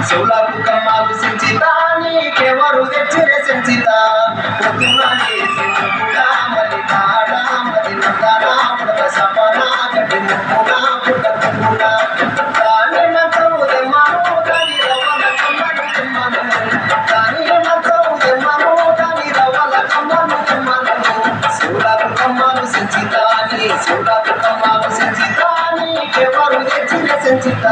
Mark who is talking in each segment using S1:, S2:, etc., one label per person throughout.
S1: సోలాపు కమ్మాలు సంచిత నీకెవరు తెచ్చిరే సంచిత పొద్దున లేసి కూడా మరి కాడ మరి నందనా పుడక సపనా గడ్డి ముప్పున పుట్టకున్న దాని మంచము దెమ్మను దాని రవ్వల కమ్మను దెమ్మను దాని మంచము దెమ్మను దాని రవ్వల కమ్మను దెమ్మను సోలాపు కమ్మాలు సంచిత సోలాపు కమ్మాలు సంచిత నీకెవరు తెచ్చిరే సంచిత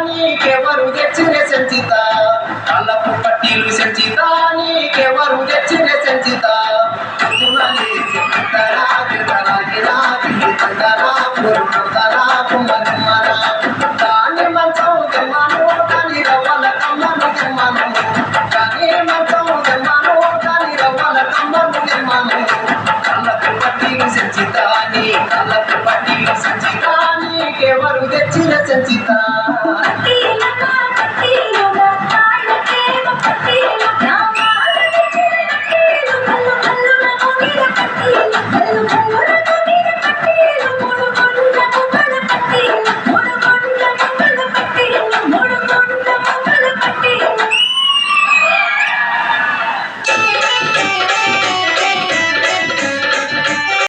S1: నీకెవరు తెచ్చిరే సంచిత కళ్ళపు పట్టీలు సంచిత నీకెవరు తెచ్చిరే సంచిత పొద్దున లేసి తందరా గిరగరా గిరాకి తందరా పురుతందరా కుమ్మనిమ్మన దాని మంచం దెమ్మను దాని రవ్వల కమ్మను దెమ్మను దాని మంచం దెమ్మను దాని రవ్వల కమ్మను దెమ్మను కళ్ళపు పట్టీలు సంచిత కళ్ళపు పట్టీలు సంచిత నీకెవరు తెచ్చిరే సంచిత